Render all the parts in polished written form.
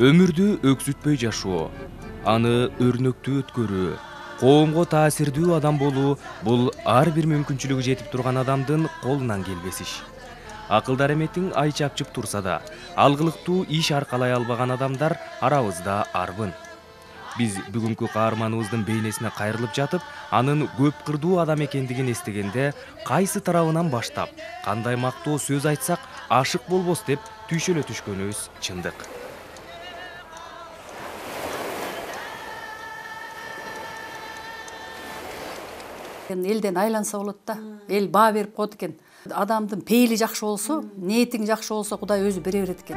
Өмүрдү өксүтпөй жашоо, аны өрнөктүү өткөрүү, коомго таасирдүү адам болуу бул ар бир мүмкүнчүлүгү жетип турган адамдын колунан келбес иш. Акылдар эметиң ай чапчып турса да, алгылыктуу иш аркалай албаган адамдар арабызда арбын. Биз бүгүнкү каарманыбыздын бейнесине кайрылып жатып, анын көп кырдуу адам экендигин эстегенде, кайсы тарабынан баштап, кандай мактоо сөз айтсак ашык болбос деп түйшөлө түшкөнүбүз чындык. Элден айланса болот да, эл баа берип коет экен. Адамдын пейили жакшы болсо, ниетиң жакшы болсо, Кудай өзү бере берет экен.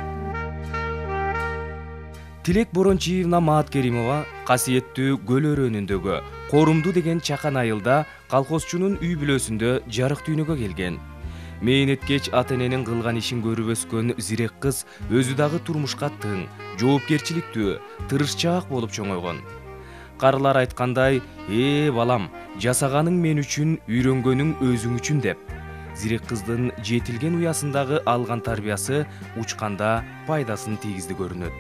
Тилек Борончиевна Мааткеримова касиеттүү Көл өрөөнүндөгү Корумду деген чакан айылда колхозчунун үй бүлөсүндө жарык дүйнөгө келген. Мээнеткеч ата-эненин кылган ишин көрүп өскөн зирек кыз өзү дагы турмушка тың, жоопкерчиликтүү, тырышчаак болуп чоңойгон. Карылар айткандай, балам, жасаганың мен үчүн, үйрөнгөнүң өзүң үчүн деп. Зирек кыздын жетилген уясындагы алган тарбиясы учканда пайдасын тийгизди көрүнөт.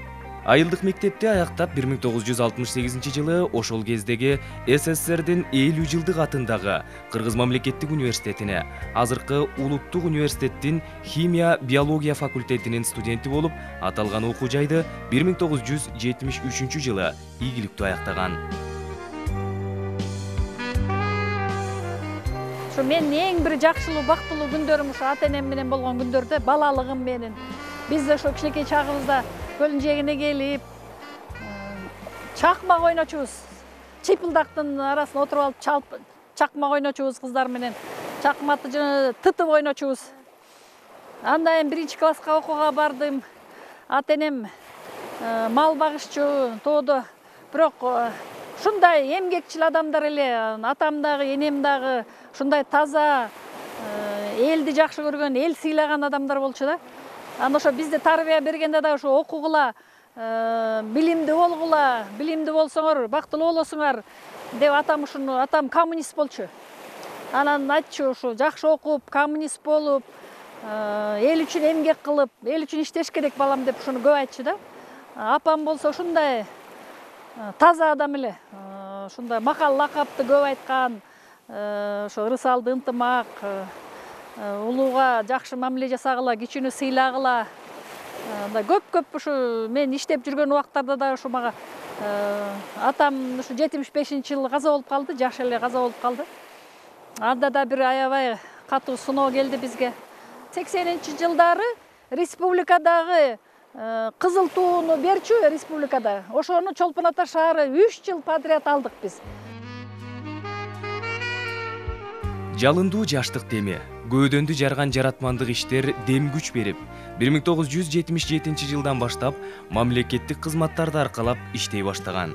Айылдык мектепти аяктап 1968 жылы ошол кездеги СССРдин 50 жылдык атындагы Кыргыз мамлекеттик университетине, азыркы Улуттук университеттин химия биология факультетинин студенти болуп, аталган окуу жайды 1973 жылы ийгиликтүү аяктаган. Мен эң бир жакшылуу, бактылуу күндөрүм ушу ата-энем менен болгон күндөрдө, балалыгым менен. Биз ошо кичинекей чагыбызда көлдүн жээгине келип, чакмак ойночубуз. Чыйпылдактын арасына отуруп алып чалып, чакмак ойночубуз кыздар менен. Чакмакты жана тытып ойночубуз. Андан 1 класска окууга бардым. Ата-энем мал багышчу, тоодо. Бирок ушундай эмгекчил адамдар эле, атам дагы, энем дагы ушундай таза, элди жакшы көргөн, эл сыйлаган адамдар болчу да. Аны ошо бизде тарбия бергенде да ошо окугула, билимдүү болгула, билимдүү болсоңор бактылуу болосуңар деп атам коммунист болчу. Анан айтчу, ушу жакшы окуп, коммунист болуп, эл үчүн эмгек кылып, эл үчүн иштеш керек балам деп ушуну көп айтчу да. Апам болсо ушундай таза адам эле. Ушундай макал лакапты көп айткан, ошо ырысалды ынтымак, улууга жакшы мамиле жасагыла, кичүүнү сыйлагыла. Көп ушу мен иштеп жүргөн убактарда да ушу мага атам ушу 75-жылы каза болуп калды, жаш эле каза болуп калды. Анда да бир аябай катуу сыноо келди бизге. 80-жылдары республикадагы кызыл тууну берчү республикада. Ошону Чолпон Ата шаары 3 жыл подряд алдык биз. Жалындуу жаштык теми, көөдөндү жарган жаратмандык иштер дем күч берип, 1977 жылдан баштап мамлекеттик кызматтарды аркалап иштей баштаган.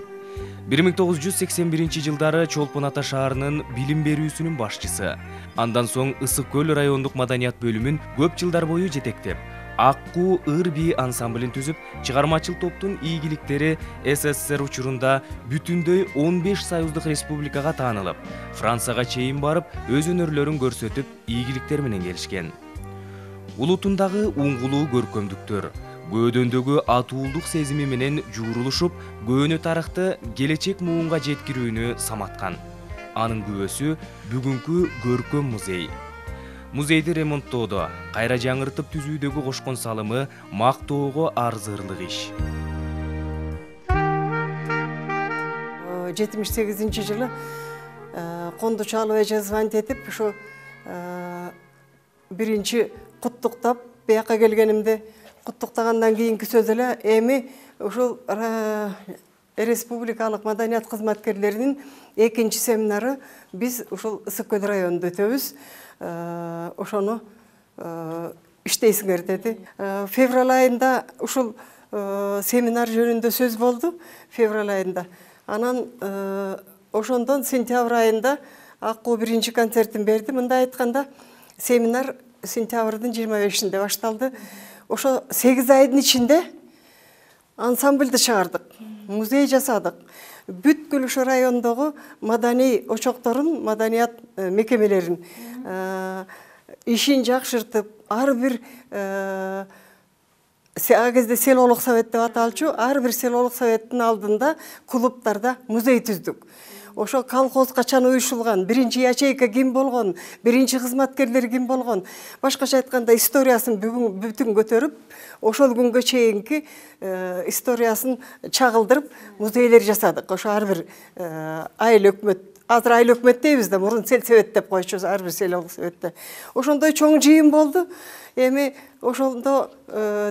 1981 жылдары Чолпон Ата шаарынын билим берүүсүнүн башчысы. Андан соң Ысык Көл райондук маданият бөлүмүн көп жылдар бою жетектеп, Аккуу ыр-би ансамблин түзүп, чыгармачыл топтун ийгиликтери СССР учурунда бүтүндөй 15 союздук республикага таанылып, Францияга чейин барып, өз өнөрлөрүн көрсөтүп, ийгиликтер менен келишкен. Улутундагы уңгулуу көркөмдүктөр, көөдөндөгү атуулдук сезими менен жуурулушуп, көөнө тарыхты келечек муунга жеткирүүнү саматкан. Анын күбөсү бүгүнкү көркөм музей. Музейди ремонттоодо, кайра жаңыртып түзүүдөгү кошкон салымы мактоого арзырлык иш. 78 жылы конду чалыбай жазбан этип, ушу биринчи куттуктап, бияка келгенимде куттуктагандан кийинки сөз эле эми ушул республикалык маданият кызматкерлеринин экинчи семинары биз ушул Ысык Көл районунда өтөбүз. Ошону иштейсиңер деди. Февраль айында ушул семинар жөнүндө сөз болду, февраль айында. Анан ошондон сентябрь айында Аккуу биринчи концертин берди. Мындай айтканда, семинар сентябрдын 25-inde башталды. Ошо 8 айдын ичинде ансамбльды чыгардык, музей жасадык. Бүткүл ошо райондогу маданий очокторун, маданият мекемелерин ишин жакшыртып, ар бир а кезде селолук совет деп аталчу, ар бир селолук советтин алдында клубтарда музей түздүк. Ошо колхоз качан уюшулган, биринчи ячейка ким болгон, биринчи кызматкерлер ким болгон, башкача айтканда историясын бүтүн көтөрүп, ошол күнгө чейинки историясын чагылдырып музейлер жасадык. Ошо ар бир айыл өкмөт, азыр айыл өкмөт дейбиз да, мурун сельсовет деп койчубуз ар бир селолук советте. Ошондой чоң жыйын болду. Эми ошондо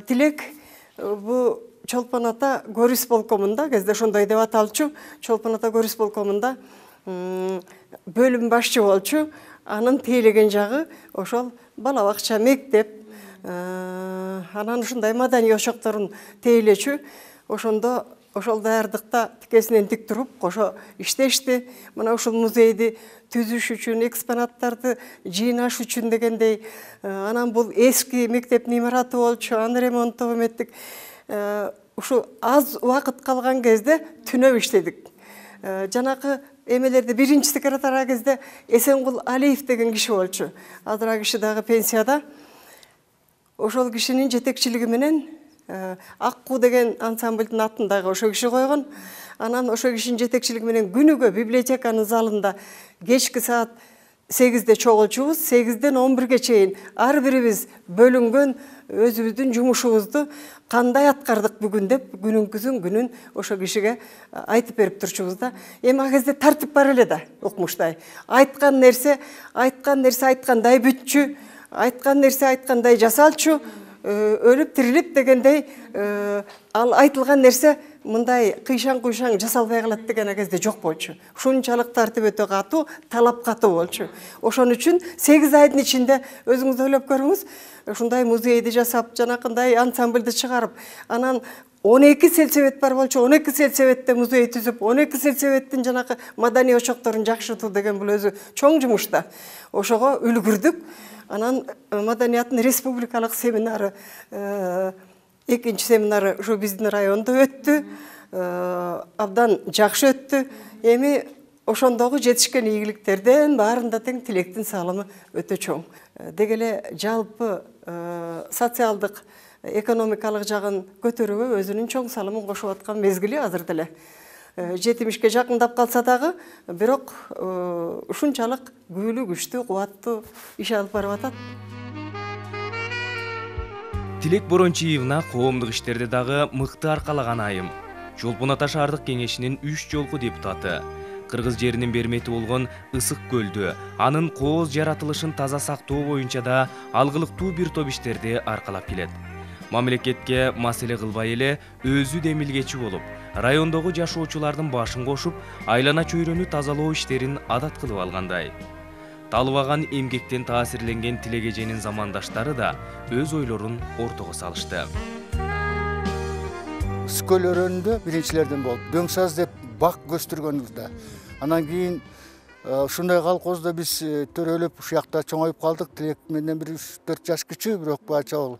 тилек бу Чолпон ата горисполкомунда, кезде ошондой деп аталчу, Чолпон ата горисполкомунда бөлүм башчы болчу. Анын тейлеген жагы ошол бала бакча, мектеп, анан ушундай маданий ошокторун тейлечү. Ошондо ошол даярдыкта тикесинен тик туруп, кошо иштешти. Мына ушул музейди түзүш үчүн, экспонаттарды жыйнаш үчүн дегендей. Анан бул эски мектептин имараты болчу, аны ремонттоо эметтик. Ушу аз убакыт калган кезде түнөп иштедик. Жанакы эмелерде биринчи секретарь кезде Эсенгул Алиев деген киши болчу. Азыр киши дагы пенсияда. Ошол кишинин жетекчилиги менен Акку деген ансамблдын атын дагы ошо киши койгон. Анан ошо кишинин жетекчилиги менен күнүгө библиотеканын залында кечки саат 8-де чогулчубуз, 8-ден 11-ге чейин ар бирибиз бөлүнгөн өзүбүздүн жумушубузду кандай аткардык бүгүн деп күнүн ошо кишиге айтып берип турчубуз да. Эми ал кезде тартип бар эле да, укмуштай. Айткан нерсе айткандай бүтчү, айткан нерсе айткандай жасалчу, өлүп тирилип дегендей, ал айтылган нерсе мындай кыйшаң жасалбай калат деген кезде жок болчу. Ушунчалык тартип өтө катуу, талап катуу болчу. Ошон үчүн 8 айдын ичинде өзүңүз ойлоп көрүңүз, ушундай музейди жасап, жанакындай ансамбльди чыгарып, анан 12 сельсовет бар болчу, 12 сельсоветте музей түзүп, 12 сельсоветтин жанакы маданий очокторун жакшыртуу деген бул өзү чоң жумуш да. Ошого үлгүрдүк. Анан маданияттын республикалык семинары, экинчи семинары ушу биздин райондо өттү. Абдан жакшы өттү. Эми ошондогу жетишкен ийгиликтерден баарында тең тилектин салымы өтө чоң. Деги эле жалпы социалдык, экономикалык жагын көтөрүүгө өзүнүн чоң салымын кошуп аткан мезгили азыр деле. 70-ке жакындап калса дагы, бирок ушунчалык күбөлүү, күчтүү, кубаттуу иш алып барып атат. Тилек Борончиевна коомдук иштерде дагы мыкты аркалаган айым. Чолпон ата шаардык кеңешинин 3 жолку депутаты. Кыргыз жеринин бермети болгон Ысык көлдү, анын кооз жаратылышын таза сактоо боюнча да алгылыктуу бир топ иштерди аркалап келет. Мамлекетке маселе кылбай эле өзү демилгечи болуп, райондогу жашоочулардын башын кошуп, айлана чөйрөнү тазалоо иштерин адат кылып алгандай. Талбаган эмгектен таасирленген Тилек эженин замандаштары да өз ойлорун ортого салышты. Скөл өрөөнүндө биринчилерден болуп, дөңсаз деп бак көстүргөнбүз. Анан кийин ушундай колхоздо биз төрөлүп ушакта чоңоюп калдык. Тилек менден 3-4 жаш кичүү, бирок бача бол.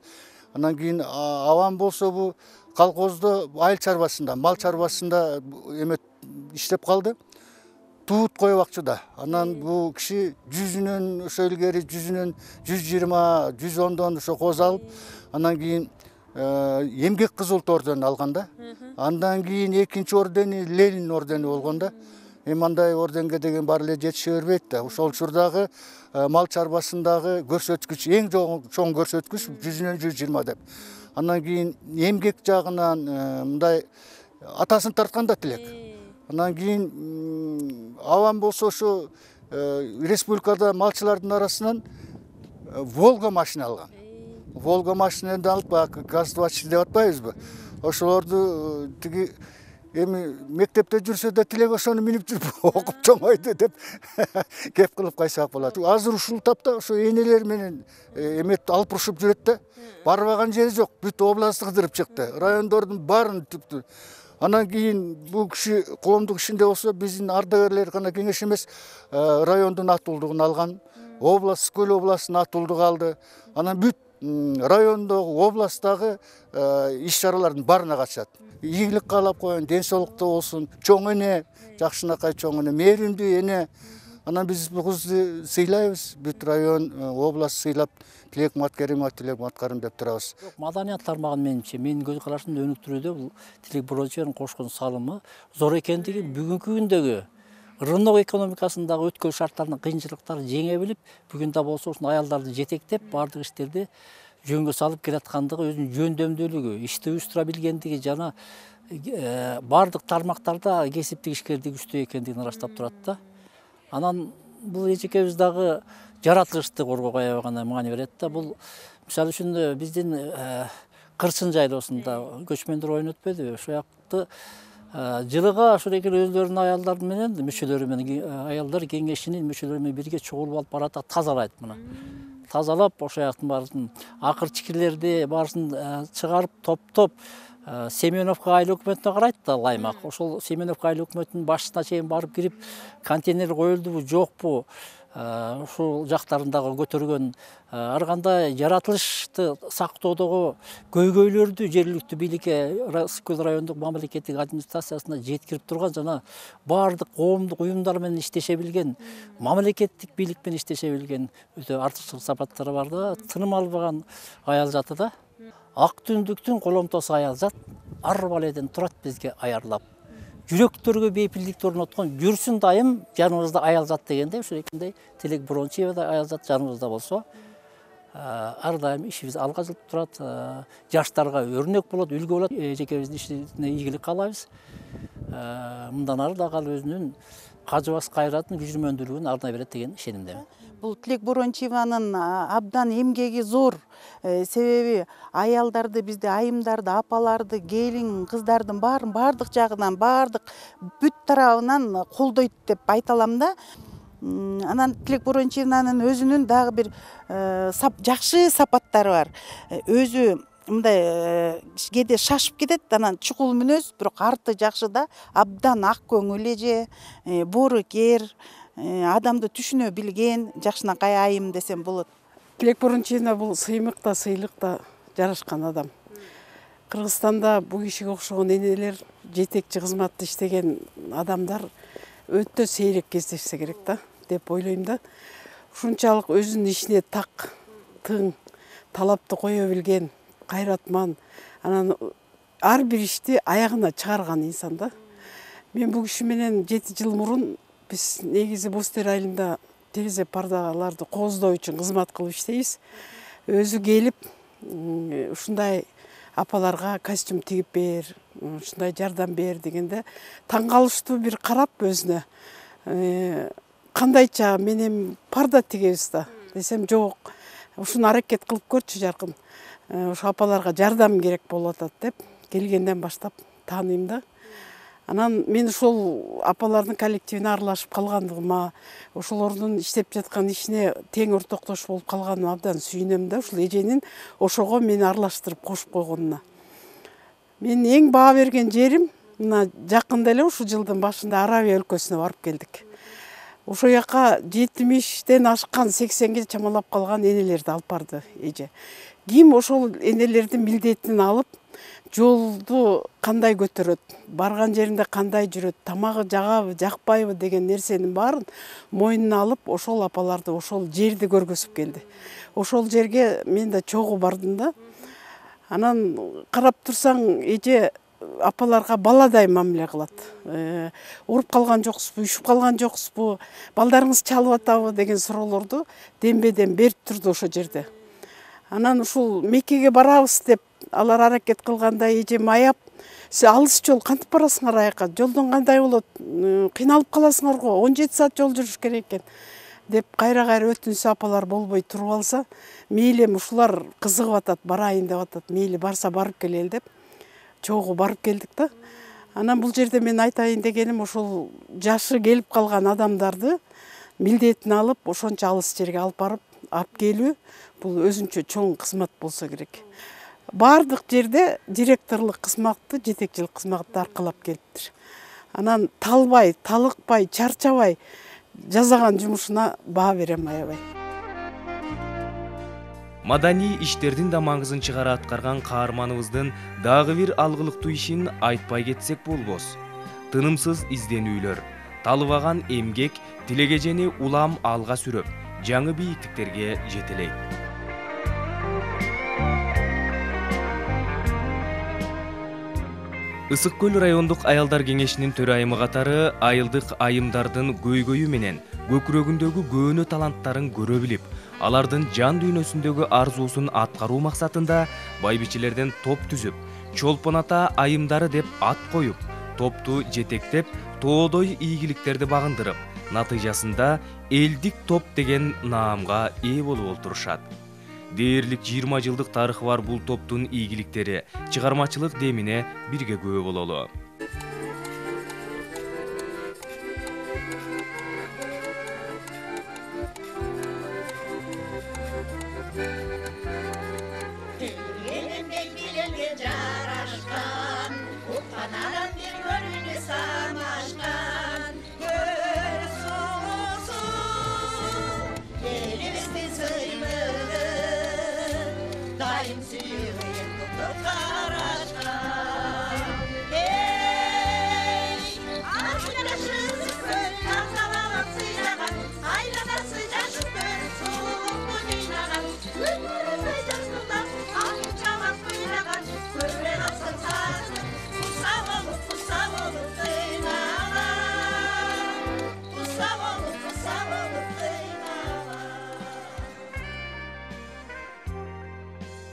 Анан кийин авам болсо бу колхоздо айыл чарбасында, мал чарбасында эме иштеп калды. Туут коебакчы да. Анан бу киши 100-үнөн ошо илгери 100-үнөн 120, 110дон ошо коз алып, анан кийин эмгек кызыл орден алганда. Андан кийин экинчи ордени Ленин ордени болгонда. Эми андай орденге деген баары эле жетише бербейт да. Ошол учурдагы мал чарбасындагы көрсөткүч, эң чоң көрсөткүч 100-үнөн 120 деп. Андан кийин эмгек жагынан мындай атасын тарткан да Тилек. Андан кийин авам болсо ошо республикада малчылардын арасынан Волга машина алган. Волга машинаны алып, газ-двачный деп атпайбызбы? Ошолорду тиги эми мектепте жүрсө да Тилек ошону минип жүрүп окуп чоңойду деп кеп кылып кайсак болот. Азыр ушул тапта ошо энелер менен эмет алып урушуп жүрөт да. Барбаган жери жок, бүт областты кыдырып чыкты. Райондордун баарын түптү. Анан кийин бул киши коомдук ишинде болсо биздин ардагерлер гана кеңеш эмес, райондун атуулдугун алган, область, Скөл областынын атуулдугу алды. Анан бүт райондогу, областтагы иш-чаралардын баарына катышат. Ийгилик каалап коеюн, ден соолукта болсун, чоң эне, жакшынакай чоң эне, мээримдүү эне. Анан биз бул кызды сыйлайбыз. Бүт район, область сыйлап, Тилекмат Керимов, Тилекмат Карым деп турабыз. Маданият тармагын менимче, менин көз карашымда өнүктүрүүдө бул Тилек Бурончиевдин кошкон салымы зор экендиги, бүгүнкү күндөгү рынок экономикасындагы өткөл шарттардын кыйынчылыктарын жеңе билип, бүгүн да болсо ушул аялдарды жетектеп, бардык иштерди жөнгө салып келаткандыгы, өзүнүн жөндөмдүүлүгү, ишти уюштура билгендиги жана бардык тармактарда кесиптик ишкердиги күчтүү экендигин ырастап турат да. Анан бул эжекебиз дагы жаратылышты коргоого аябагана маани берет да. Бул мисалы үчүн биздин Кырсын жайлоосунда көчмөндөр ойнойт өтпөдүбү? Ошол жакты жылыга ошол эки өздөрүнүн аялдары менен, мүчөлөрү менен, аялдар кеңешинин мүчөлөрү менен бирге чогулуп алып барат, тазалайт муну. Тазалап, ошол жактын баарысын акыр чикирлерди баарысын чыгарып, топтоп Семеновка айыл өкмөтүнө карайт да аймак. Ошол Семеновка айыл өкмөтүнүн башына чейин барып кирип, контейнер коюлдубу, жокпу, ушул жактарындагы көтөргөн ар кандай жаратылышты сактоодогу көйгөйлөрдү жергиликтүү бийликке, Ысык-Көл райондук мамлекеттик администрациясына жеткирип турган жана бардык коомдук уюмдар менен иштеше билген, мамлекеттик бийлик менен иштеше билген өтө артыкчыл сапаттары бар да, тыным албаган аял жаты да. Ак түндүктүн коломтосу аял жат ар баледен турат бизге аярлап. Жүрөктөргө бейпилдикти орноткон жүрсүн дайым жаныбызда аял жат дегенде, ошол экендей Тилек Бурончиева да аял жат жаныбызда болсо, ар дайым ишибиз алга жылып турат, жаштарга өрнөк болот, үлгү болот. Эжекебиздин ишине ийгилик каалайбыз. Мындан ары да калып өзүнүн кажыбас кайратын, күчмөндүүлүгүн арнай берет деген ишенимдемин. Бул Тилек Бурончиеванын абдан эмгеги зор. Себеби аялдарды, бизде айымдарды, апаларды, келин, кыздардын бардык жагынан, бардык бүт тарабынан колдойт деп айта алам да. Анан Тилек Бурончиеванын өзүнүн дагы бир жакшы сапаттары бар. Өзү мындай кээде шашып кетет, анан чукул мүнөз, бирок арты жакшы да, абдан ак көңүл эже, боорукер, адамды түшүнө билген, жакшынакай айым десем болот. Тилек Бурончиевна бул сыймык да, сыйлык да жарашкан адам. Кыргызстанда бул кишиге окшогон энелер, жетекчи кызматта иштеген адамдар өтө сейрек кездешсе керек да, деп ойлойм да. Ушунчалык өзүнүн ишине так, тың, талапты кое билген, кайратман, анан ар бир ишти аягына чыгарган инсан да. Мен бул киши менен 7 жыл мурун биз негизи Бостер айылында терезе пардаларды кооздоо үчүн кызмат кылып иштейбиз. Өзү келип, ушундай апаларга костюм тигип бер, ушундай жардам бер дегенде таң калыштуу бир карап өзүнө. Кандайча менен парда тигебиз да десем, жок. Ушуну аракет кылып көрчү жаркын. Ушу апаларга жардам керек болуп атат деп келгенден баштап тааныйм да. Анан мен ошол апалардын коллективине аралашып калгандыгыма, ошолордун иштеп жаткан ишине тең ортоктош болуп калганыма абдан сүйүнөм да, ушул эженин ошого мени аралаштырып кошуп койгонуна. Мен эң баа берген жерим, мына жакында эле ушул жылдын башында Арабия өлкөсүнө барып келдик. Ошол жака 70ден ашкан, 80ге чамалап калган энелерди алып барды эже. Ким ошол энелердин милдетин алып, жолду кандай көтөрөт, барган жеринде кандай жүрөт, тамагы жагабы, жакпайбы деген нерсенин баарын мойнуна алып, ошол апаларды, ошол жерди көргөзүп келди. Ошол жерге мен да чогуу бардым да. Анан карап турсаң, эже апаларга баладай мамиле кылат. Уруп калган жоксузбу, үшүп калган жоксузбу, балдарыңыз чалып атабы деген суроолорду дембеден берип турду ошол жерде. Анан ушул Меккеге барабыз деп алар аракет кылганда эжем аяп, сиз алыс жол кантип барасыңар аяка? Жолдон кандай болот? Кыйналып каласыңар го, 17 саат жол жүрүш керек экен деп кайра-кайра өтүнсө апалар болбой туруп алса, мейли ушулар кызыгып атат, барайын деп атат, мейли барса барып келели деп чогуу барып келдик да. Анан бул жерде мен айтайын дегеним, ошол жашы келип калган адамдарды милдетин алып, ошончо алыс жерге алып барып, алып келүү бул өзүнчө чоң кызмат болсо керек. Бардык жерде директорлук кызматты, жетекчилик кызматты аркалап келиптир. Анан талбай, талыкпай, чарчабай жасаган жумушуна баа берем аябай. Маданий иштердин да маңызын чыгара аткарган каарманыбыздын дагы бир алгылыктуу ишин айтпай кетсек болбос. Тынымсыз изденүүлөр, талыбаган эмгек тилегежени улам алга сүрөп, жаңы бийиктиктерге жетелейт. Ысык көл райондук аялдар кеңешинин төрайымы катары айылдык айымдардын көйгөйү менен көкүрөгүндөгү көөнө таланттарын көрө билип, алардын жан дүйнөсүндөгү арзуусун аткаруу максатында байбичелерден топ түзүп, чолпон ата айымдары деп ат коюп, топту жетектеп, тоодой ийгиликтерди багындырып, натыйжасында элдик топ деген наамга ээ болуп олтурушат. Дээрлик 20 жылдык тарыхы бар бул топтун ийгиликтери чыгармачылык демине бирге күбө бололу.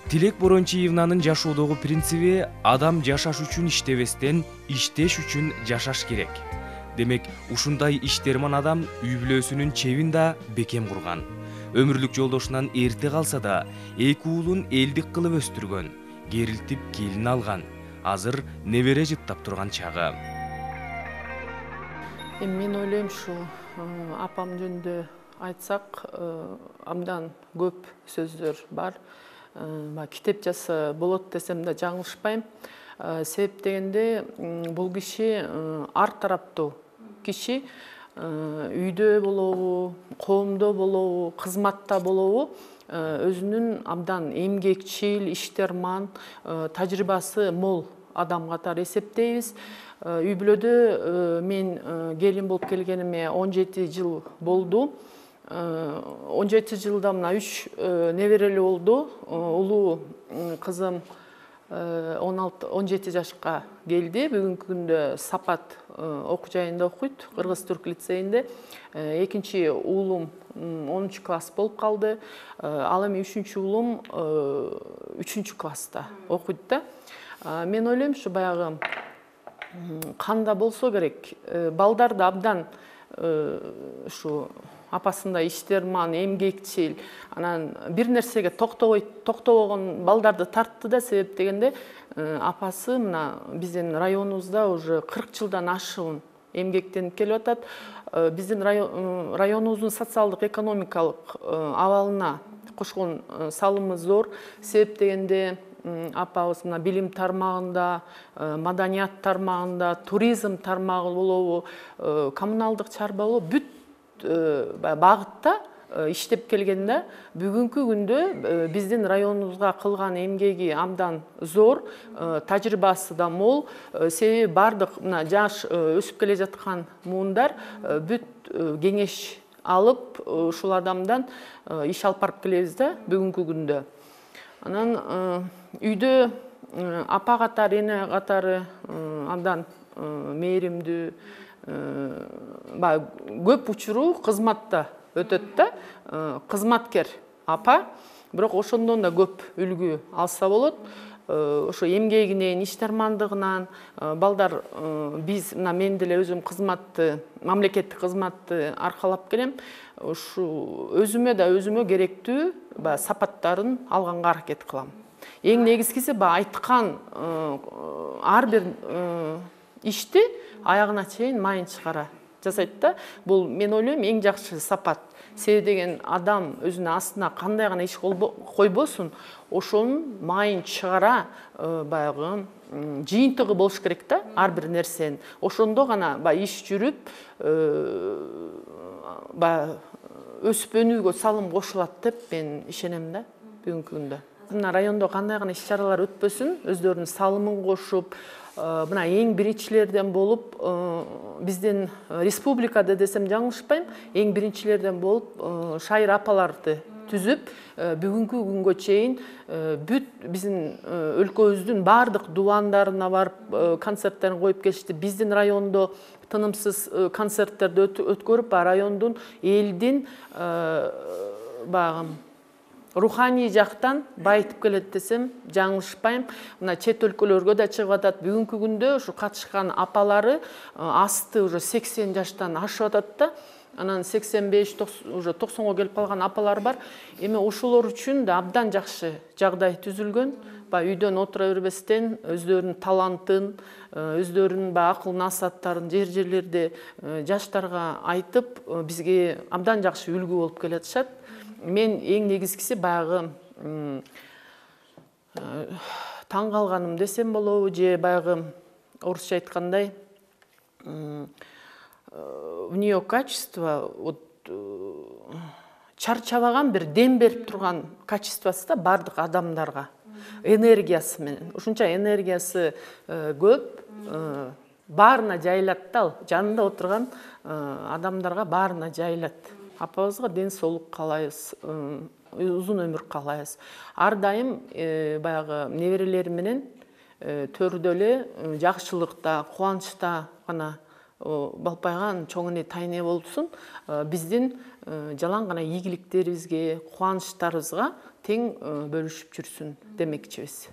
Тилек Борончиевнанын жашоодогу принциби адам жашаш үчүн иштебестен, иштеш үчүн жашаш керек. Демек, ушундай иштерман адам үй бүлөсүнүн чебин да бекем курган. Өмүрлүк жолдошунан эрте калса да, эки уулун элдик кылып өстүргөн, керилтип келин алган. Азыр небере жыттап турган чагы. Мен ойлойм ушу апам жөнүндө айтсак, абдан көп сөздөр бар. Китепчасы болот десем да жаңылышпайм. Себеп дегенде бул киши ар тараптуу киши, үйдө болобу, коомдо болобу, кызматта болобу, өзүнүн абдан эмгекчил, иштерман, тажрыйбасы мол адам катары эсептейбиз. Үй бүлөдө мен келин болуп келгениме 17 жыл болду. 17 жылда мына 3 неберели болду. Улуу кызым 17 жашка келди. Бүгүнкү күндө Сапат окуу жайында окуйт, Кыргыз-Түрк лицейинде. Экинчи уулум 10 класс болуп калды. Ал эми 3-чү уулум 3 класста окуйт да. Мен ойлойм ушу баягы канда болсо керек. Балдарды абдан ушу апасында иштерман, эмгекчил, анан бир нерсеге токтобогон балдарды тартты да, себеп дегенде апасы мына биздин районубузда уже 40 жылдан ашуун эмгектенип келип атат. Биздин районубуздун социалдык экономикалык абалына кошкон салымы зор. Себеп дегенде апабыз мына билим тармагында, маданият тармагында, туризм тармагы болобу, коммуналдык чарба болобу, бүт багытта иштеп келгенде, бүгүнкү күндө биздин районубузга кылган эмгеги абдан зор, тажрыйбасы да мол. Себеби бардык мына жаш өсүп келе жаткан муундар бүт кеңеш алып, ушул адамдан иш алып барып келебиз да бүгүнкү күндө. Анан үйдө апа катары, эне катары абдан мээримдүү, көп учуру кызматта өтөт да, кызматкер апа, бирок ошондон да көп үлгү алса болот. Ошо эмгегинен, иштермандыгынан балдар, биз мына мен деле өзүм кызматты, мамлекеттик кызматты аркалап келем. Ушу өзүмө керектүү сапаттарын алганга аракет кылам. Эң негизгиси айткан ар бир ишти аягына чейин майын чыгара жасайт да. Бул мен ойлойм эң жакшы сапат. Себеби деген адам өзүнүн астына кандай гана иш койбосун, ошонун майын чыгара баягы жыйынтыгы болуш керек да, ар бир нерсенин. Ошондо гана иш жүрүп, өсүп өнүүгө салым кошулат деп мен ишенем да бүгүнкү күндө. мына райондо кандай гана иш-чаралар өтпөсүн, өздөрүнүн салымын кошуп, мына эң биринчилерден болуп, биздин республикада десем жаңылышпайм, эң биринчилерден болуп шайыр апаларды түзүп, бүгүнкү күнгө чейин бүт биздин өлкөбүздүн баардык дубандарына барып концерттерин коюп келишти. Биздин райондо тынымсыз концерттерди өткөрүп, райондун, элдин багы руханий жактан байытып келет десем жаңылышпайм. Мына чет өлкөлөргө да чыгып атат. Бүгүнкү күндө ушу катышкан апалары асты уже 80 жаштан ашып атат да. Анан 85 уже 90го келип калган апалар бар. Эми ошолор үчүн да абдан жакшы жагдай түзүлгөн. Үйдөн отура бербестен өздөрүнүн талантын, өздөрүнүн акыл насааттарын жерлерде жаштарга айтып, бизге абдан жакшы үлгү болуп келатышат. Мен эң негизгиси баягы таң калганым десем болобу, же баягы орусча айткандай в нее качество, чарчабаган бир дем берип турган качествосы да бардык адамдарга, энергиясы менен. Ушунча энергиясы көп, баарына жайылат да, жанында отурган адамдарга баарына жайылат. Апабызга ден соолук каалайбыз, узун өмүр каалайбыз. Ар дайым баягы неберелери менен төрдө эле жакшылыкта, кубанычта гана балпайган чоң эне тайын эне болсун. Биздин жалаң гана ийгиликтерибизге, кубанычтарыбызга тең бөлүшүп жүрсүн демекчибиз.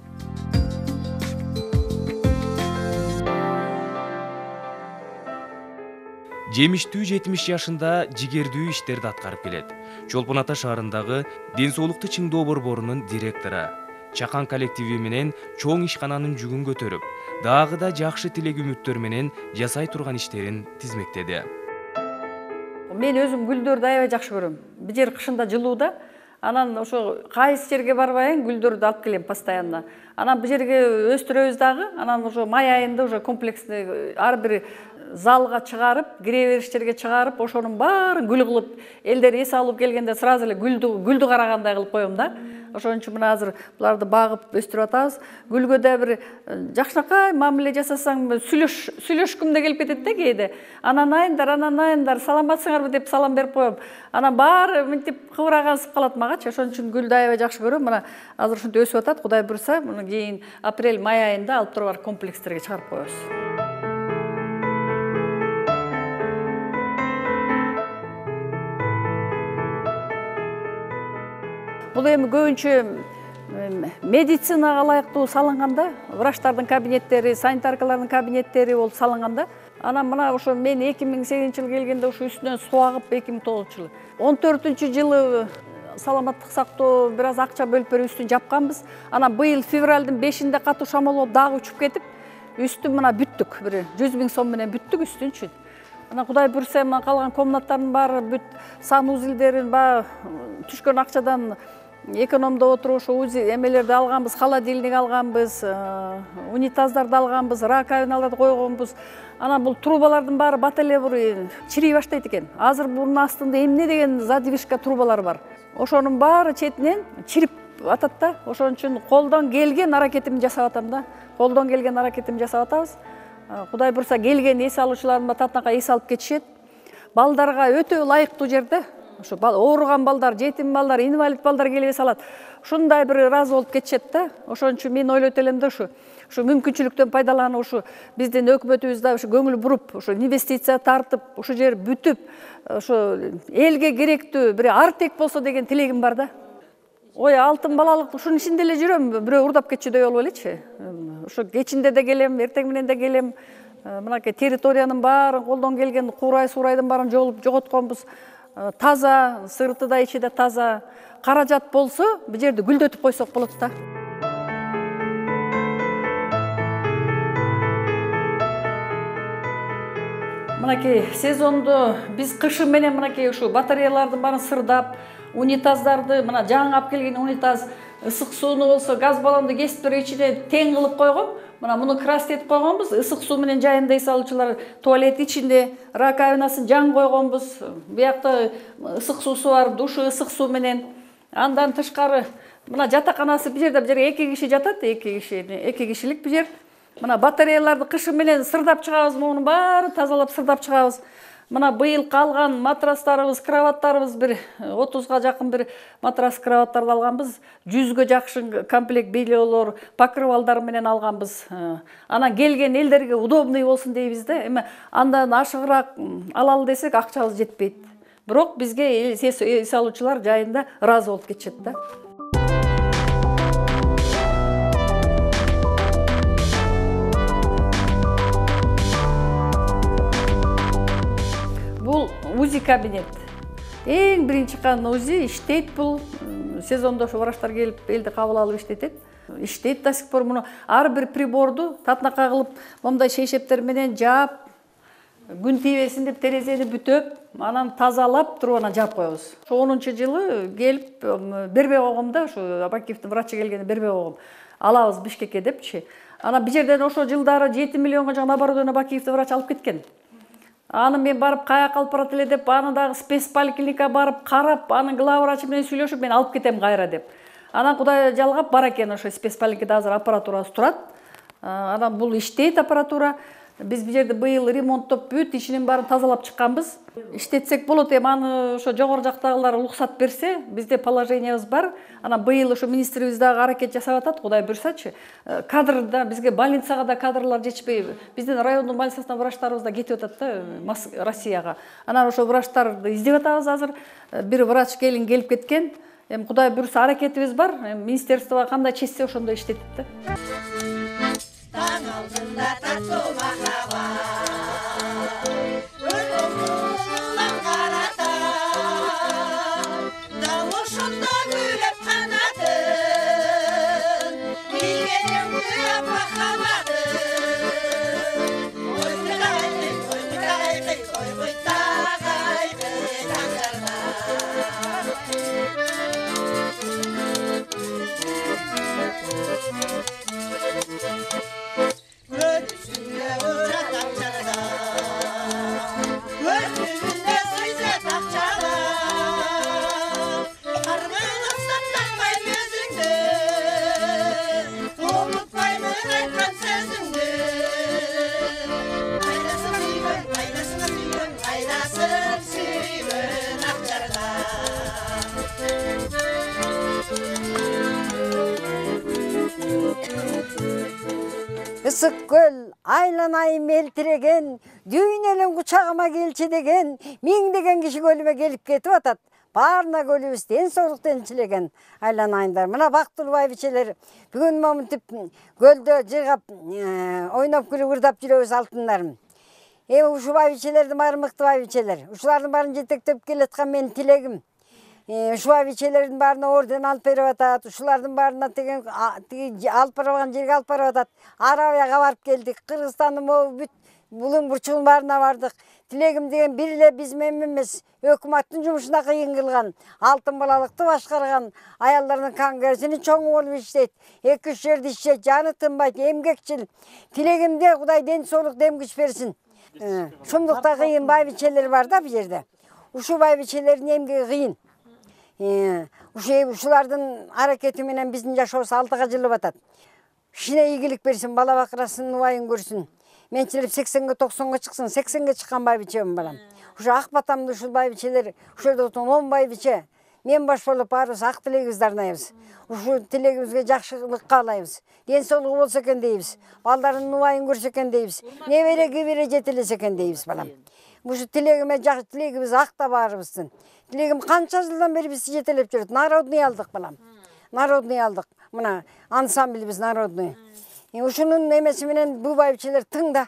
Жемиштүү 70 жашында жигердүү иштерди аткарып келет. Чолпон Ата шаарындагы Ден соолукту чыңдоо борборунун директору. Чакан коллективи менен чоң ишкананын жүгүн көтөрүп, дагы да жакшы тилек үмүттөр менен жасай турган иштерин тизмектеди. Мен өзүм гүлдөрдү аябай жакшы көрөм. Бир жер кышында жылууда, анан ошо кайсы жерге барбайын гүлдөрдү алып келем постоянно. Анан бир жерге өстүрөбүз дагы, анан ошо май айында уже комплексный ар бир залга чыгарып, кире бериштерге чыгарып, ошонун баарын гүл кылып, элдер эс алып келгенде сразу эле гүлдү карагандай кылып коем да. Ошон үчүн мына азыр буларды багып өстүрүп атабыз. Гүлгө да бир жакшынакай мамиле жасасаң, сүйлөшкүм да келип кетет да кээде. Анан саламатсыңарбы деп салам берип коем. Анан баары мынтип кыбырагансып калат магачы. Ошон үчүн гүлдү аябай жакшы көрөм. Мына азыр ушинтип өсүп атат. Кудай буйруса, муну кийин апрель-май айында алып туруп комплекстерге чыгарып коебуз. Бұл эми көбүнчө медицинаға ылайыктуу салынганда, врачтардын кабинеттери, санитаркалардын кабинеттери болуп салынганда, анан мына ошо мен 2008-жылы келгенде ошо үстүнөн суу агып 2009-жылы. 14-жылы саламаттык сактоо бир аз акча бөлүп берип үстүн жапканбыз. Анан быйыл февралдын 5-inde катуу шамал болуп дагы учуп кетип, үстүн мына бүттүк. Бир 100 000 сом менен бүттүк үстүнчү. Анан Кудай буйруса, мына калган комнаттардын баары бүт санузелдерин түшкөн акчадан экономдоп отуруп ошо эмелерди алганбыз, холодильник алганбыз, унитаздарды алганбыз, раковиналарды койгонбуз. Анан бул трубалардын баары бат эле бир чирей баштайт экен. Азыр бунун астында эмне деген задвижка трубалар бар. Ошонун баары четинен чирип атат да. Ошон үчүн колдон келген аракетимди жасап атам да. Колдон келген аракетимди жасап атабыз. Кудай буйруса келген эс алуучулардын татынакай эс алып кетишет. Балдарга өтө ылайыктуу жерде. Ошо ооруган балдар, жетим балдар, инвалид балдар келип эс алат. Ушундай бир ыраазы болуп кетишет да. Ошон үчүн мен ойлойт элем да ушу мүмкүнчүлүктөн пайдаланып ушу биздин өкмөтүбүз да ушу көңүл буруп, ушу инвестиция тартып, ушу жер бүтүп, ушу элге керектүү бир артек болсо деген тилегим бар да. Ой, алтын балалык ушунун ичинде эле жүрөм, бирөө урдап кетчүдөй болуп элечи. Ушу кечинде да келем, эртең менен да келем. Мынакей территориянын баарын колдон келген куурай-суурайдын баарын жоготконбуз. Таза, сырты да ичи да таза. Каражат болсо, бул жерди гүлдөтүп койсок болот да. Мынакей сезондо биз кышы менен мынакей ушу батареялардын баарын сырдап, унитаздарды, мына жаңы алып келген унитаз, ысык сууну болсо газ баллонду кесип туруп ичине тең кылып койгом. Мына муну крастетип койгонбуз. Ысык суу менен жайында эс алуучулар туалет ичинде раковинасын жаң койгонбуз. Буякта ысык суусу бар, душу ысык суу менен. Андан тышкары Мына жатаканасы бул жерде 2 киши жатат, 2 кишилик бул жер. Мына батареяларды кышы менен сырдап чыгабыз, мунун баары тазалап сырдап чыгабыз. Мына быйыл калган матрастарыбыз, кроваттарыбыз бир 30га жакын бир матрас кроваттарды алганбыз. 100ге жакын комплект бельелор, покрывалдар менен алганбыз. Анан келген элдерге удобный болсун дейбиз да. Эми андан ашыгыраак алалы десек акчабыз жетпейт. Бирок бизге үй салуучулар жайында ыраазы болуп кетишет да. Бул УЗИ кабинет. Эң биринчи УЗИ иштейт бул. Сезондо ошо врачтар келип элди кабыл алып иштетет. Иштейт до сих пор. Муну ар бир приборду татнака кылып, мондай шейшептер менен жаап, күн тийбесин деп терезени бүтөп, анан тазалап туруп анан жаап коебуз. Ошо 10-жылы келип бербей койгом да, ошо Абакиевдин врачы келгенде бербей койгом. Алабыз Бишкекке депчи. Анан бул жерден ошо жылдары 7 миллионго жакын оборудование Абакиевдин врач алып кеткен. Аны мен барып каяка алып барат эле деп, аны дагы спецполиклиника барып карап, анын главврачы менен сүйлөшүп, мен алып кетем кайра деп. Анан Кудай жалгап бар экен, ошо спецполиклиникада азыр аппаратурасы турат. Анан бул иштейт аппаратура. Биз бул жерде быйыл ремонттоп бүт ишинин баарын тазалап чыкканбыз. Иштетсек болот, эми аны ошо жогору жактагылар уруксат берсе, бизде положениябыз бар. Анан быйыл ошо министрибиз дагы аракет жасап атат, Кудай буйрсачы. Кадрда бизге больницага да кадрлар жетишпей, биздин райондун больницасына врачтарыбыз да кетип атат да Россияга. Анан ошо врачтарды издеп атабыз азыр. Бир врач келип кеткен. Эми Кудай буйрса аракетибиз бар. Министерствого кандай чечсе ошондой иштетет да. Ысык көл айланайым элтиреген, дүйнөлүн кучагыма келчи деген, миңдеген киши көлүмө келип кетип атат. Баарына көлүбүз ден соолуктан чилеген айланайындар. Мына Бактылбай бичелер бүгүн момунтип көлдө жыргап, ойноп күлүп ырдап жүрөбүз алтындарым. Ушубай бичелердин баары мыктыбай бичелер. Ушулардын баарын жетектеп келаткан менин тилегим. Ушубай бичелердин баарына орден алып берип атат. Ушулардын баарына тиги алып барган жерге алып барып атат. Арабияга барып келдик. Кыргызстандын бүт булуң бурчугунун баарына бардык. Тилегим деген бир эле биз менен эмес, өкмөттүн жумушуна кыйын кылган, алтын балалыкты башкарган, аялдардын конгрессинин чоңу болуп иштейт. 2-3 жерде иштейт, жаны тынбайт, эмгекчил. Тилегимде Кудай ден соолук, дем күч берсин. Шундукта кыйын байбичелер бар да бу жерде. Ушу байбичелердин эмгеги кыйын. Ушулардын аракети менен биздин жашообуз алдыга жылып атат. Кишине ийгилик берсин, бала бакырасынын убайын көрсүн. Менчилеп 80-ге 90-га чыксын, 80-ге чыккан байбичем балам. Ушу ак батамды ушул байбичелер, ушул 10 байбиче. Мен баш болуп барыбыз ак тилегибизди арнайбыз. Ушу тилегибизге жакшылык каалайбыз. Ден соолугу болсо экен дейбиз. Балдардын убайын көрсө экен дейбиз. Небереге бере жетелесе экен дейбиз балам. Ушу тилегибиз акта баарыбыздын. Тилегим канча жылдан бери бизди жетелеп жүрөт. Народный алдык балам. Народный алдык. Мына ансамблибиз народный. Ушунун эмеси менен бул байбичелер тыңда.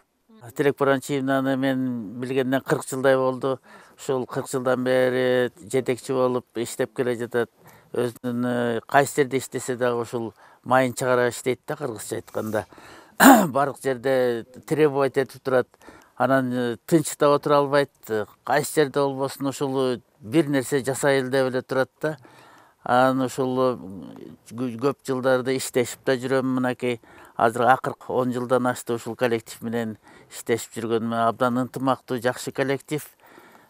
Тилек Боранчиевнаны мен билгенден 40 жылдай болду. Ушул 40 жылдан бери жетекчи болуп иштеп келе жатат. Өзүнүн кайсы жерде иштесе дагы ушул майын чыгара иштейт да, кыргызча айтканда. Бардык жерде требовать этип турат. Анан тынчта отура албайт. Кайсы жерде болбосун ушул бир нерсе жасайын деп эле турат да. Анан ушул көп жылдарда иштешип да жүрөм мынакей. Азыр акыркы 10 жылдан ашты ушул коллектив менен иштешип жүргөн. Абдан ынтымактуу, жакшы коллектив.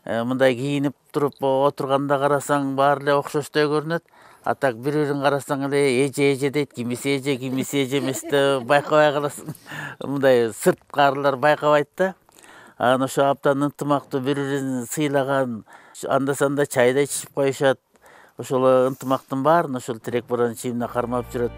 Мындай кийинип туруп отурганда карасаң баары эле окшоштой көрүнөт. А так бір-бірін қарасаң эле эже дейт, кимиси эже эмес да байкабай каласың. Мындай сырт карылар байкабайт да. Анан ошо абдан ынтымактуу бір-бірин сыйлаган, анда-санда чай да ичип коюшат. Ошол ынтымактын баарын ошол Тилек Борончиевна кармап жүрөт.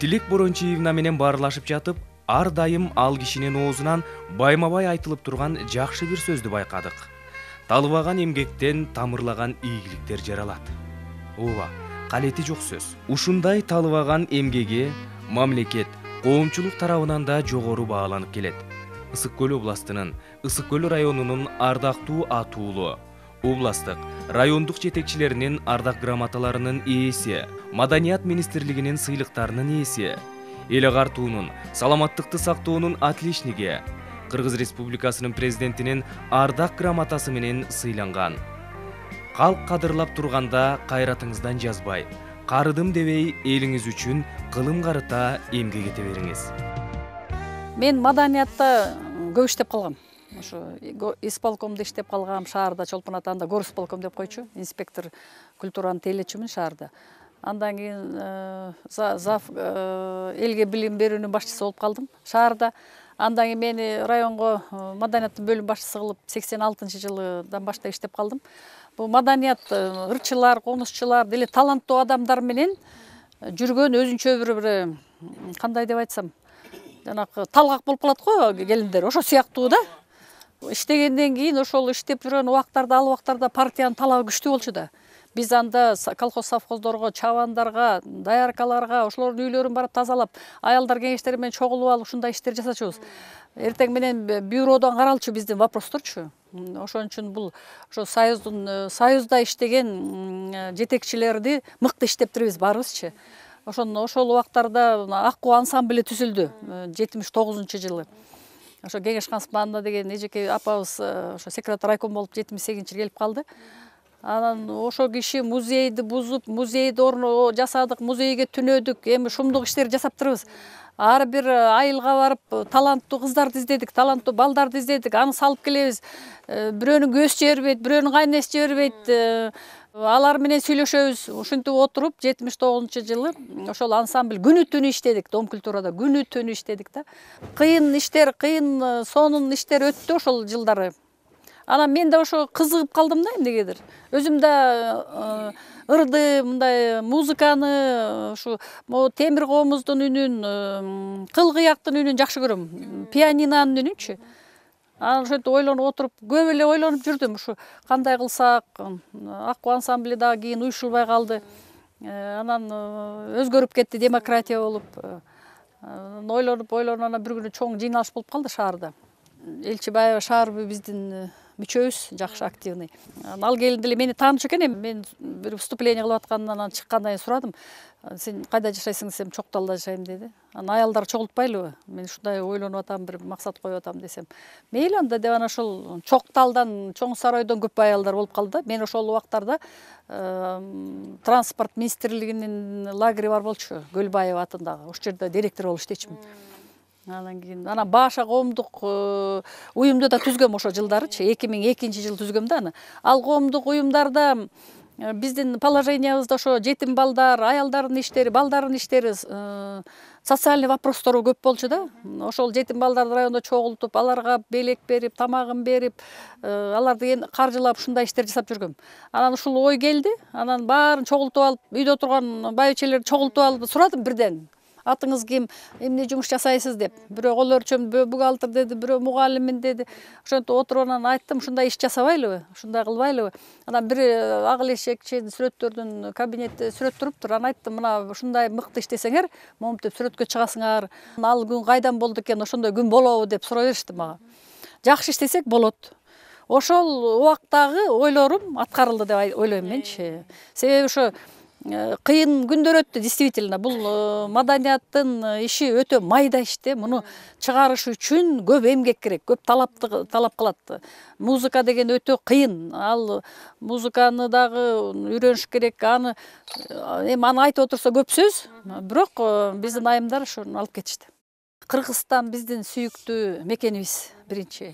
Тилек Борончиевна менен баарлашып жатып, ар дайым ал кишинин оозунан байма-бай айтылып турган жакшы бир сөздү байкадык. Талыбаган эмгектен тамырлаган ийгиликтер жаралат. Ооба, калети жок сөз. Ушундай талыбаган эмгеги мамлекет, коомчулук тарабынан да жогору бааланып келет. Ысык Көл областынын Ысык Көл районунун ардактуу атуулу, областык, райондук жетекчилеринин ардак грамоталарынын ээси, Маданият министрлигинин сыйлыктарынын ээси, эл агартуунун, саламаттыкты сактоонун отличниги, Кыргыз Республикасынын президентинин ардак грамотасы менен сыйланган. Калк кадырлап турганда кайратыңыздан жазбай, карыдым дебей элиңиз үчүн кылым карыта эмгек эте бериңиз. Мен маданиятта көп иштеп калгам. Ошо исполкомдо иштеп калгам, шаарда Чолпон атаанда горисполком деп койчу, инспектор культуранын тейлечимин шаарда. Андан кийин элге билим берүүнүн башчысы болуп калдым шаарда. Андан кийин мени районго маданияттын бөлүм башчысы кылып 86-жылдан баштап иштеп калдым. Бул маданият ырчылар, конушчулар, деле таланттуу адамдар менен жүргөн өзүнчө бир кандай деп айтсам, жанагы талгак болуп калат го келиндер, ошо сыяктуу да. Иштегенден кийин ошол иштеп жүргөн убактарда, ал убактарда партиянын талабы күчтүү болчу да. Биз анда колхоз совхоздорго, чабандарга, даяркаларга, ошолордун үйлөрүн барып тазалап, аялдар кеңештери менен чогулуп алып ушундай иштер жасачубуз. Эртең менен бюродон каралчу биздин вопросторчу. Ошон үчүн бул ошо союзда иштеген жетекчилерди мыкты иштептирбиз баарыбызчы. Ошол убактарда Аккуу ансамбль түзүлдү 79-жылы. Ошо Кеңеш Кансмановна деген эжеке апабыз ошо секретарь райком болуп 78-жылы келип калды. Анан ошо киши музейди бузуп, музейди орну жасадык, музейге түнөдүк, эми шумдук иштерди жасаптырбыз. Ар бир айылга барып таланттуу кыздарды издедик, таланттуу балдарды издедик, аны салып келебиз. Бирөөнүн көз жибербейт, бирөөнүн кайнеси жибербейт. Алар менен сүйлөшөбүз. Ушинтип отуруп 79-жылы ошол ансамбль күнү түнү иштедик, Дом культурада күнү түнү иштедик да. Кыйын иштер, кыйын сонун иштер өттү ошол жылдары. Анан мен да ошо кызыгып калдым да эмнегедир. Өзүм да ырды, мындай музыканы, ушу темир коомуздун үнүн, кыл кыяктын үнүн жакшы көрөм. Пианинанын үнүнчү. Анан ошентип ойлонуп отуруп, көп эле ойлонуп жүрдүм. Ушу кандай кылсак, Аккуу ансамбль дагы кийин уюшулбай калды. Анан өзгөрүп кетти, демократия болуп. Ойлонуп, анан бир күнү чоң жыйналыш болуп калды шаарда. Элчибаева Шаарбы биздин мүчөбүз жакшы активный. Ал келин деле мени таанычу экен. Мен бир выступление кылып аткандан чыккандан кийин сурадым. Сен кайда жашайсың десем, Чокталда жашайм деди. Анан аялдар чогултпайлыбы? Мен ушундай ойлонуп атам, бир максат коюп атам десем. Мейли анда деп анан ошол Чокталдан, Чоң Сарайдан көп аялдар болуп калды. Мен ошол убактарда транспорт министрлигинин лагери бар болчу, Көлбаева атындагы. Ошол жерде директор болуп иштечүмүн. Анан кийин Баша коомдук уюмду да түзгөм ошо жылдарычы, 2002-жылы түзгөм да аны. Ал коомдук уюмдарда биздин положениябызда ошо жетим балдар, аялдардын иштери, балдардын иштери, социальный вопростору көп болчу да. Ошол жетим балдарды райондо чогултуп, аларга белек берип, тамагын берип, аларды каржылап ушундай иштер жасап жүргөм. Анан ушул ой келди. Анан баарын чогултуп алып, үйдө турган байчелерди чогултуп алып сурадым бирден. Атыңыз ким, эмне жумуш жасайсыз деп. Бирөө кол өрчөм бухгалтер деди, бирөө мугалиммин деди. Ошентип отуруп анан айттым, ушундай иш жасабайлыбы, ушундай кылбайлыбы. Анан бир ак элешекчи сүрөттөрдүн кабинетте сүрөт туруптур. Анан айттым, мына ушундай мыкты иштесеңер, момунтип сүрөткө чыгасыңар. Ал күн кайдан болду экен, ошондой күн болобу деп сурай беришти мага. Жакшы иштесек болот. Ошол убактагы ойлорум аткарылды деп ойлойм менчи. Себеби ошо кыйын күндөр өттү, действительно. Бул маданияттын иши өтө майда иште. Муну чыгарыш үчүн көп эмгек керек, көп талап кылат. Музыка деген өтө кыйын. Ал музыканы дагы үйрөнүш керек. Аны айтып отурса көп сөз, бирок биздин айымдар ошону алып кетишти. Кыргызстан биздин сүйүктүү мекенибиз биринчи.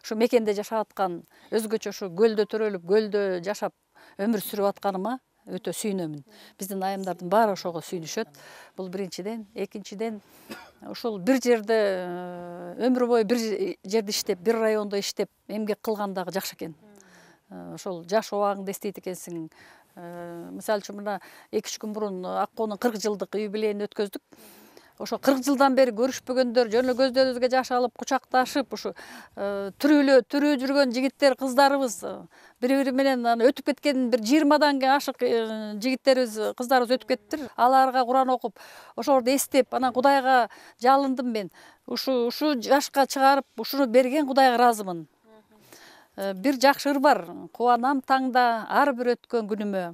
Ушу мекенде жашап аткан, өзгөчө ушу көлдө төрөлүп, көлдө жашап өмүр сүрүп атканыма өтө сүйүнөмүн. Биздин айымдардын баары ошого сүйүнүшөт. Бул биринчиден, экинчиден ушул бир жерде өмүр бою бир жерде иштеп, бир райондо иштеп, эмгек кылган дагы жакшы экен. Ошол жаш убагыңды эстейт экенсиң. Мисалы үчүн мына 2-3 күн мурун Аккоонун 40 жылдык юбилейин өткөздүк. Ошо 40 жылдан бери көрүшпөгөндөр жөн эле көздөрүбүзгө жаш алып, кучакташып, ушу түрүү жүргөн жигиттер, кыздарыбыз бири-бири менен өтүп кеткен бир 20дан ашык жигиттерибиз, кыздарыбыз өтүп кетиптир. Аларга Куран окуп, ошолорду эстеп, анан Кудайга жалындым мен. Ушу жашка чыгарып, ушуну берген Кудайга ыраазымын. Бир жакшы ыр бар. Кубанам таңда ар бир өткөн күнүмө.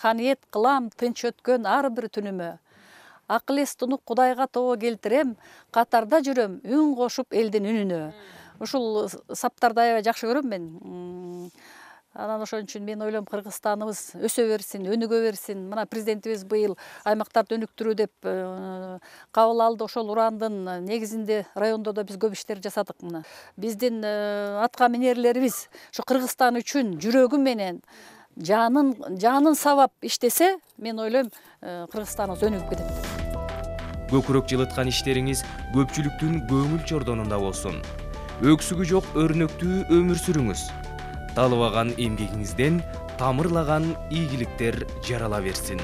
Каниет кылам тынч өткөн ар бир түнүмө. Акыл эс тунуп Кудайга тобо келтирем, катарда жүрөм, үн кошуп элдин үнүнө. Ушул саптарды аябай жакшы көрөм мен. Анан ошон үчүн мен ойлойм, Кыргызстаныбыз өсө берсин, өнүгө берсин. Мына президентибиз быйыл аймактарды өнүктүрүү деп кабыл алды. Ошол урандын негизинде райондо да биз көп иштер жасадык мына. Биздин атка минерлерибиз ошо Кыргызстан үчүн жүрөгү менен жанын сабап иштесе, мен ойлойм, Кыргызстаныбыз өнүгүп кетет. Көкүрөк жылыткан иштериңиз көпчүлүктүн көңүл чордонунда болсун. Өксүгү жок өрнөктүү өмүр сүрүңүз. Талыбаган эмгегиңизден тамырлаган ийгиликтер жарала берсин.